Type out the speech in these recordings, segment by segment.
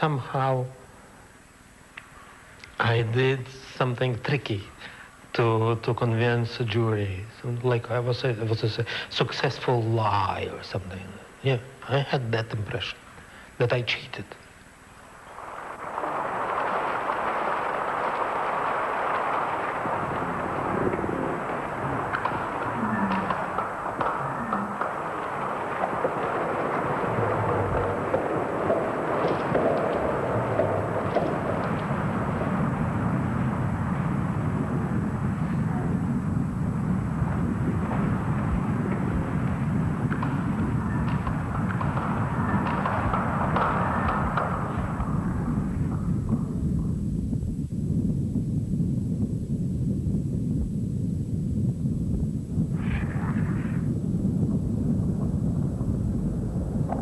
somehow I did something tricky to convince a jury. So like I was a successful lie or something. Yeah, I had that impression that I cheated.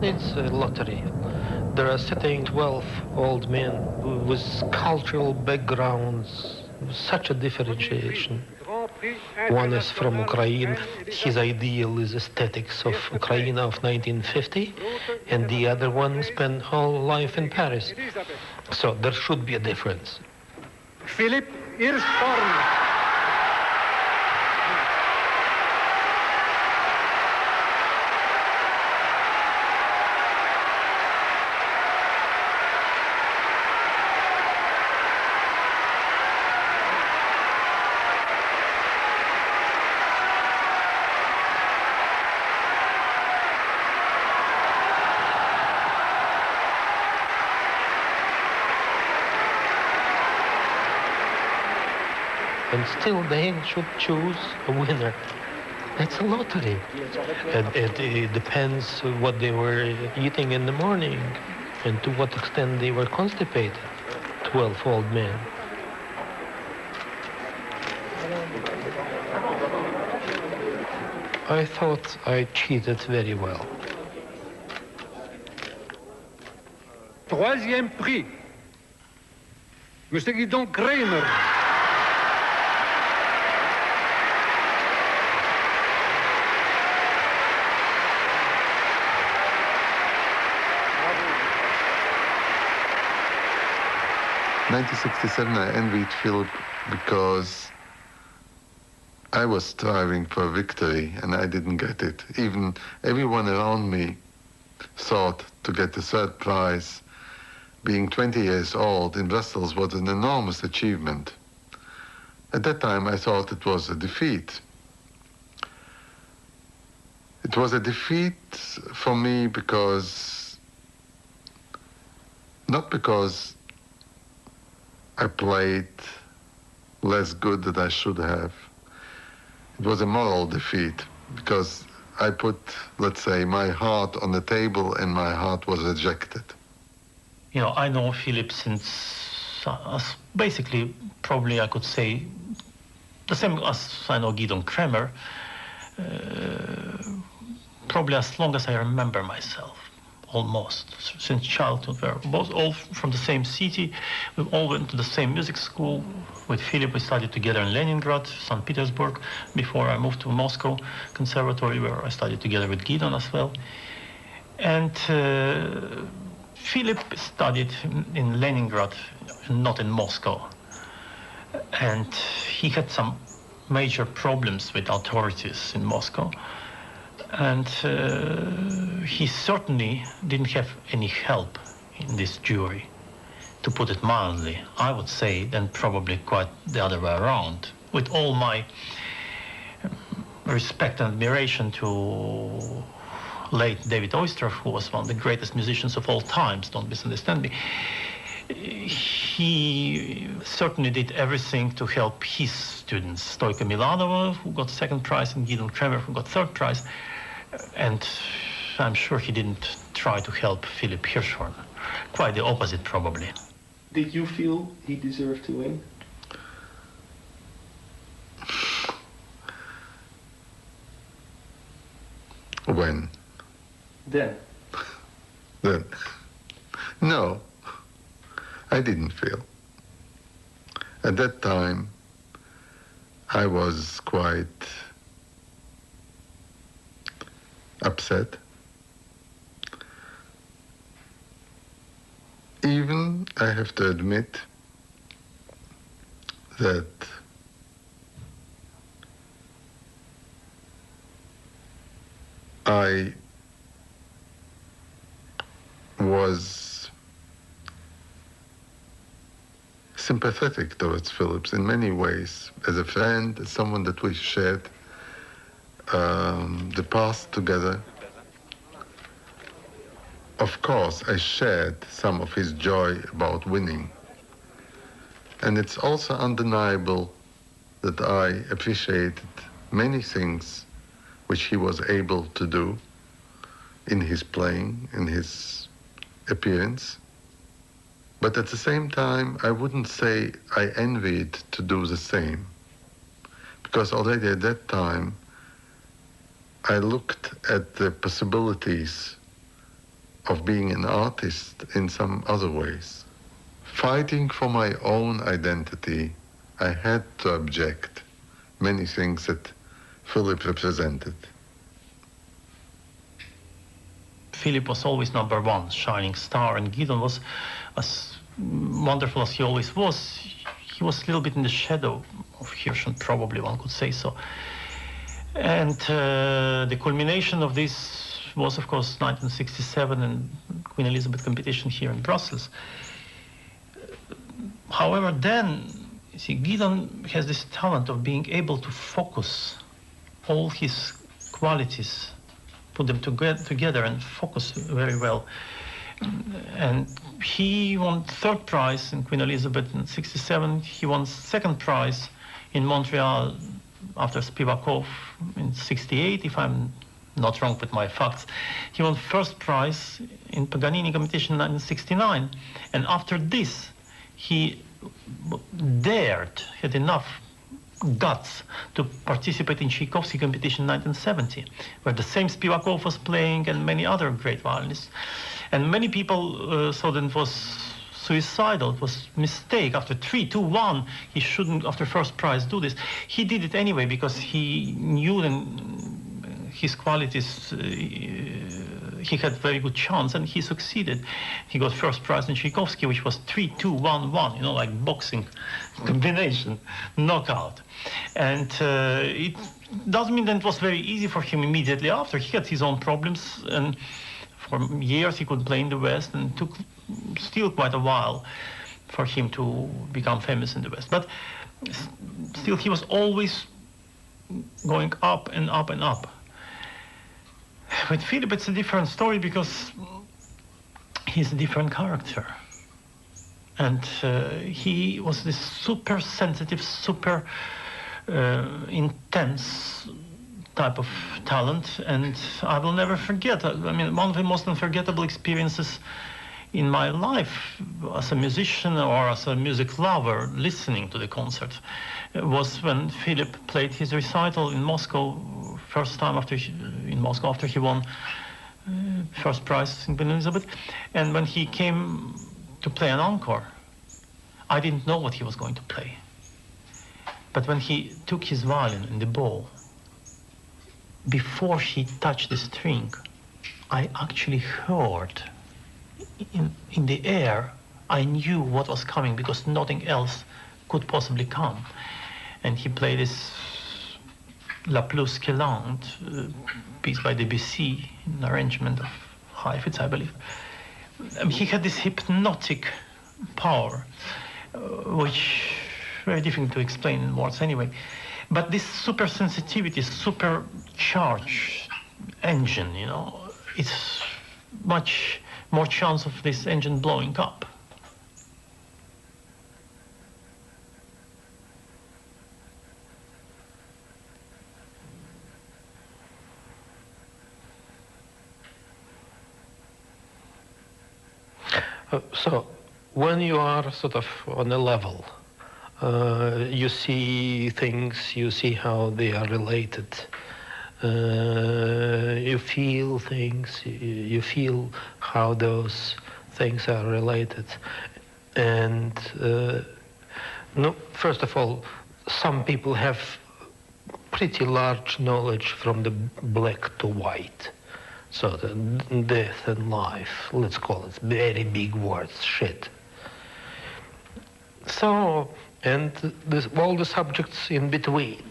It's a lottery. There are sitting 12 old men with cultural backgrounds, such a differentiation. One is from Ukraine. His ideal is aesthetics of Ukraine of 1950, and the other one spent whole life in Paris. So there should be a difference. Philip Hirschhorn. And still they should choose a winner. That's a lottery. It depends what they were eating in the morning and to what extent they were constipated. 12 old men. I thought I cheated very well. Troisième prix, Monsieur Guidon Kramer. In 1967, I envied Philip because I was striving for victory and I didn't get it. Even everyone around me thought to get the third prize. Being 20 years old in Brussels was an enormous achievement. At that time, I thought it was a defeat. It was a defeat for me because, not because I played less good than I should have. It was a moral defeat because I put, let's say, my heart on the table and my heart was rejected. You know, I know Philip since basically, probably I could say, the same as I know Guidon Kramer, probably as long as I remember myself. Almost since childhood. We're both all from the same city. We all went to the same music school. With Philip, we studied together in Leningrad, St. Petersburg. Before I moved to Moscow Conservatory, where I studied together with Guidon as well. And Philip studied in Leningrad, not in Moscow. And he had some major problems with authorities in Moscow. And he certainly didn't have any help in this jury, to put it mildly. I would say then probably quite the other way around. With all my respect and admiration to late David Oyster, who was one of the greatest musicians of all times, don't misunderstand me, he certainly did everything to help his students. Stoika Milanova, who got second prize, and Guidon Kramer, who got third prize. And I'm sure he didn't try to help Philip Hirschhorn. Quite the opposite, probably. Did you feel he deserved to win? When? Then. Then. No, I didn't feel. At that time, I was quite upset. Even, I have to admit, that I was sympathetic towards Phillips in many ways, as a friend, as someone that we shared the past together. Of course, I shared some of his joy about winning. And it's also undeniable that I appreciated many things which he was able to do in his playing, in his appearance. But at the same time, I wouldn't say I envied to do the same, because already at that time, I looked at the possibilities of being an artist in some other ways. Fighting for my own identity, I had to object many things that Philip represented. Philip was always number one, shining star, and Gideon was, as wonderful as he always was, he was a little bit in the shadow of Hirschman, probably one could say so. And the culmination of this was, of course, 1967 and Queen Elizabeth competition here in Brussels. However, then, you see, Gideon has this talent of being able to focus all his qualities, put them together and focus very well. And he won third prize in Queen Elizabeth in 67. He won second prize in Montreal after Spivakov in 68, if I'm not wrong with my facts. He won first prize in Paganini competition in 1969. And after this, he had enough guts to participate in Tchaikovsky competition in 1970, where the same Spivakov was playing and many other great violinists. And many people thought that it was suicidal, it was a mistake. After 3-2-1, he shouldn't, after first prize, do this. He did it anyway because he knew his qualities, he had very good chance, and he succeeded. He got first prize in Tchaikovsky, which was 3-2-1-1, you know, like boxing combination, knockout. And it doesn't mean that it was very easy for him immediately after. He had his own problems, and for years he could play in the West, and it took still quite a while for him to become famous in the West. But still, he was always going up and up and up. With Philip, it's a different story because he's a different character. And he was this super sensitive, super intense type of talent. And I will never forget, I mean, one of the most unforgettable experiences in my life as a musician or as a music lover listening to the concert was when Philip played his recital in Moscow, first time after he won first prize in Queen Elizabeth. And when he came to play an encore, I didn't know what he was going to play. But when he took his violin and the bow, before he touched the string, I actually heard in the air, I knew what was coming because nothing else could possibly come. And he played this La Plus que Lente, piece by Debussy, an arrangement of Heifetz, I believe. He had this hypnotic power, which very difficult to explain in words anyway. But this super sensitivity, super charge engine, you know, it's much more chance of this engine blowing up. So, when you are sort of on a level, you see things, you see how they are related, you feel things, you feel how those things are related. And no, first of all, some people have pretty large knowledge from the black to white. So the death and life, let's call it very big words, shit. So, and all the subjects in between.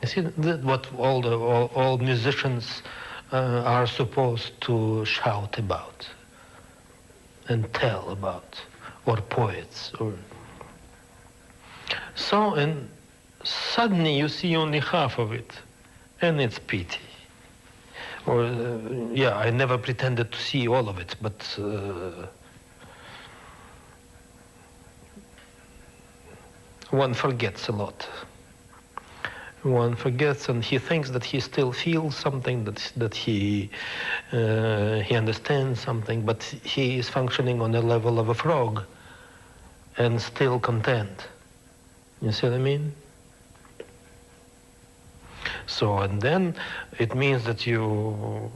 You see, what all musicians are supposed to shout about and tell about, or poets, or so. And suddenly you see only half of it, and it's pity. Or yeah, I never pretended to see all of it, but one forgets a lot. One forgets, and he thinks that he still feels something, that he understands something, but he is functioning on the level of a frog, and still content. You see what I mean? So, and then it means that you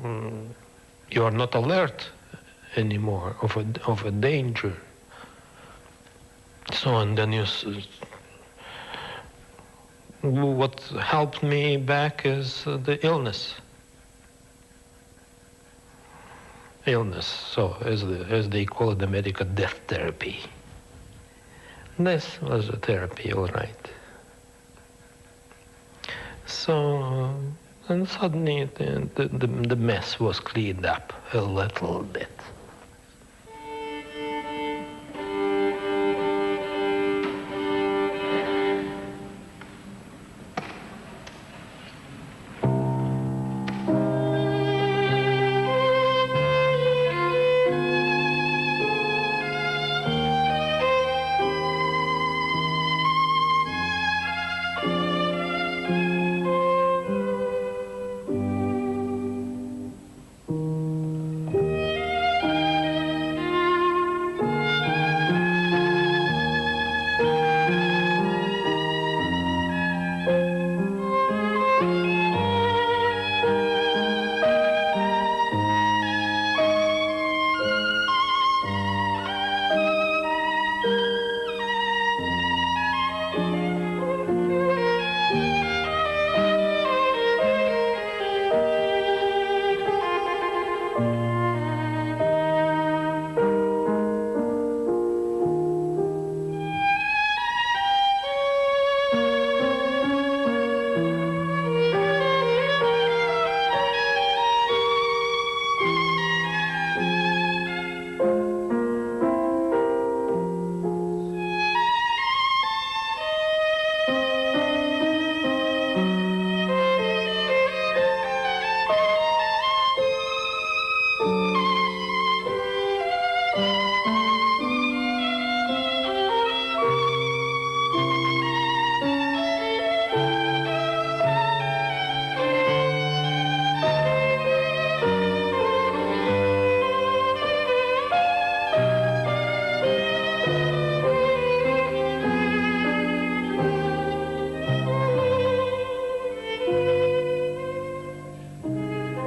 are not alert anymore of a danger. So, and then what helped me back is the illness. So as they call it in America, death therapy. This was a therapy, all right. So, and suddenly the mess was cleaned up a little bit.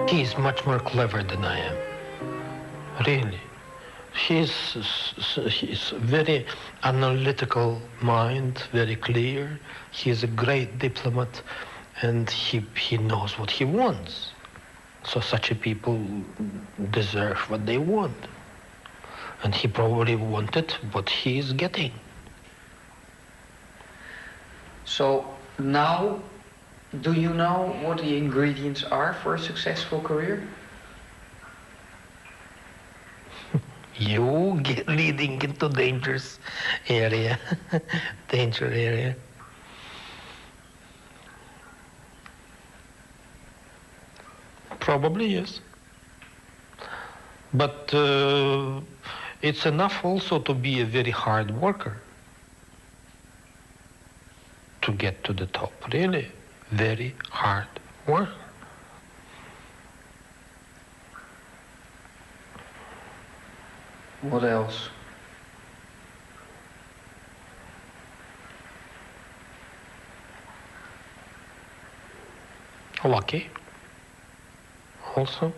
He's much more clever than I am. Really. He's very analytical mind, very clear. He's a great diplomat, and he knows what he wants. So such a people deserve what they want. And he probably wanted what he is getting. So now, do you know what the ingredients are for a successful career? You get leading into dangerous area, danger area. Probably yes. But it's enough also to be a very hard worker to get to the top, really. Very hard work. What else? Lucky. Also.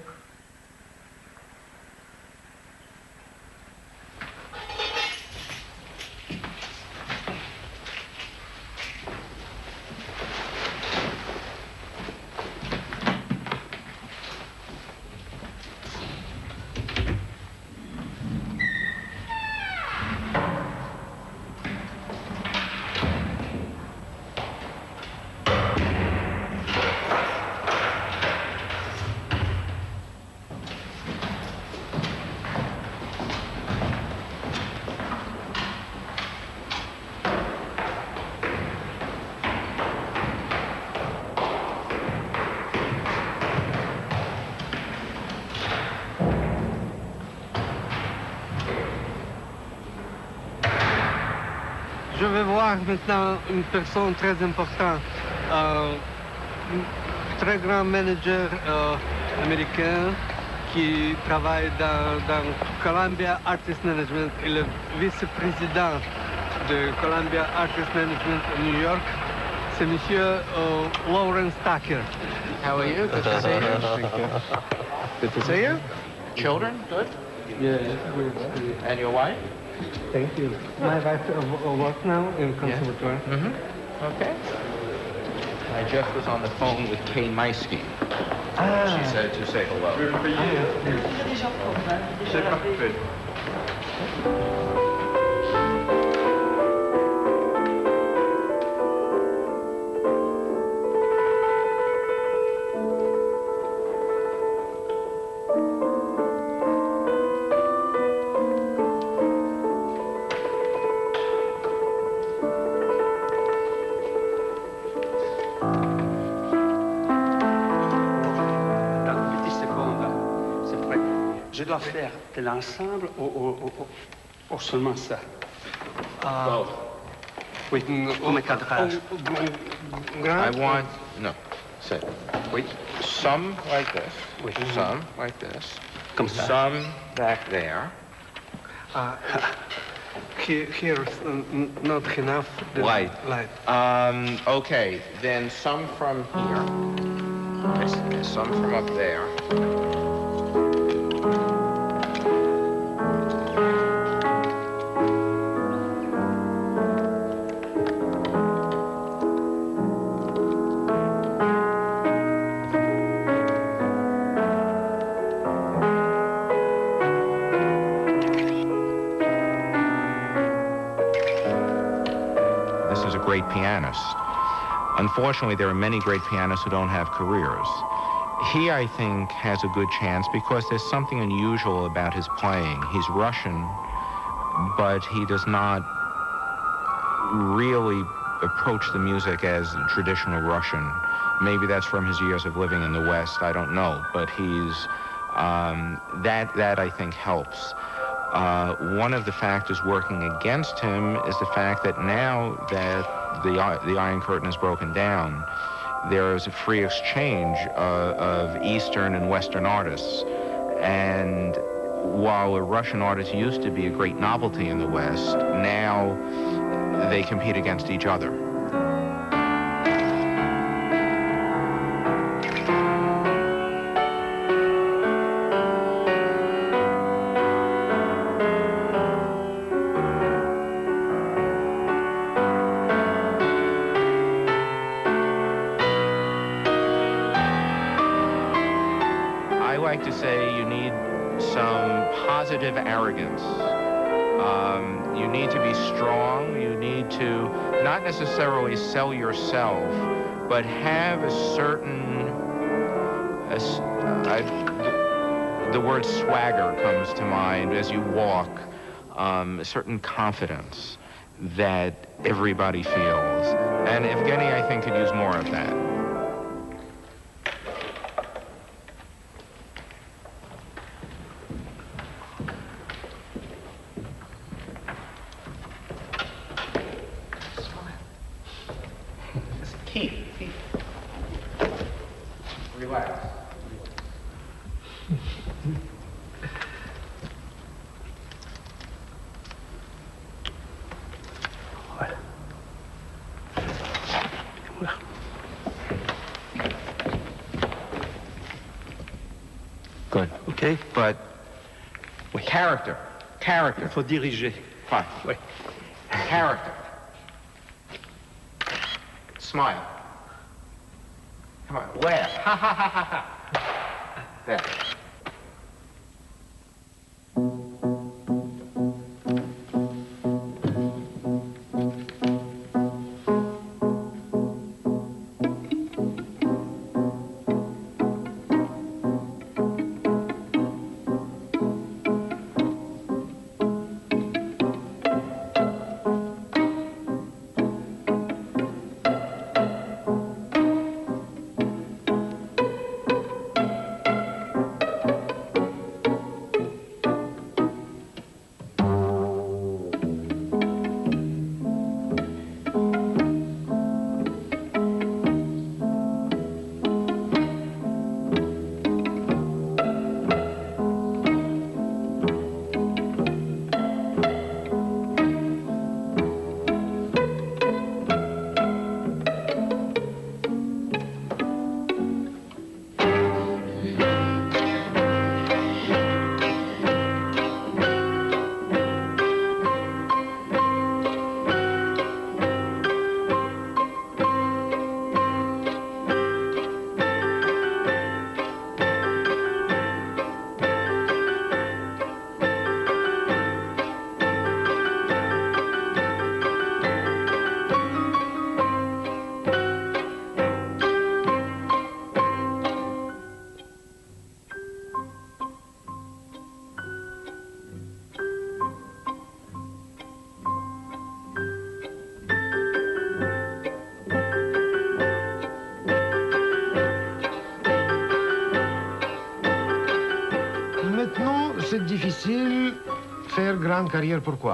vais voir maintenant une personne très importante, un très grand manager américain qui travaille dans Columbia Artist Management. Il est vice-président de Columbia Artist Management à New York. C'est Monsieur Lawrence Tucker. How are you? Good to see you. Good to see you. Children? Good? Yeah. And your wife? Thank you. My wife works now in conservatory. Okay. I just was on the phone with Kay Meisky. She said to say hello. C'est parfait. Je dois faire de l'ensemble ou seulement ça? Oui, comme cadrage. I want, no, say, Oui, some like this, Oui. some like this, comme ça. some back there. Here's not enough Light. light. Okay, then some from here. Yes, some from up there. This is a great pianist. Unfortunately, there are many great pianists who don't have careers. He, I think, has a good chance because there's something unusual about his playing. He's Russian, but he does not really approach the music as traditional Russian. Maybe that's from his years of living in the West, I don't know, but he's, that I think helps. One of the factors working against him is the fact that now that the Iron Curtain is broken down, there is a free exchange of Eastern and Western artists. And while a Russian artist used to be a great novelty in the West, now they compete against each other. I like to say you need some positive arrogance. You need to be strong. You need to not necessarily sell yourself, but have a certain, the word swagger comes to mind as you walk, a certain confidence that everybody feels. And Evgeny, I think, could use more of that. Keith. Relax. Good. OK? But character. Il faut diriger. Fine. Oui. Character. Smile. Come on, laugh. Ha ha ha ha ha. There. c'est difficile, faire grande carrière, pourquoi?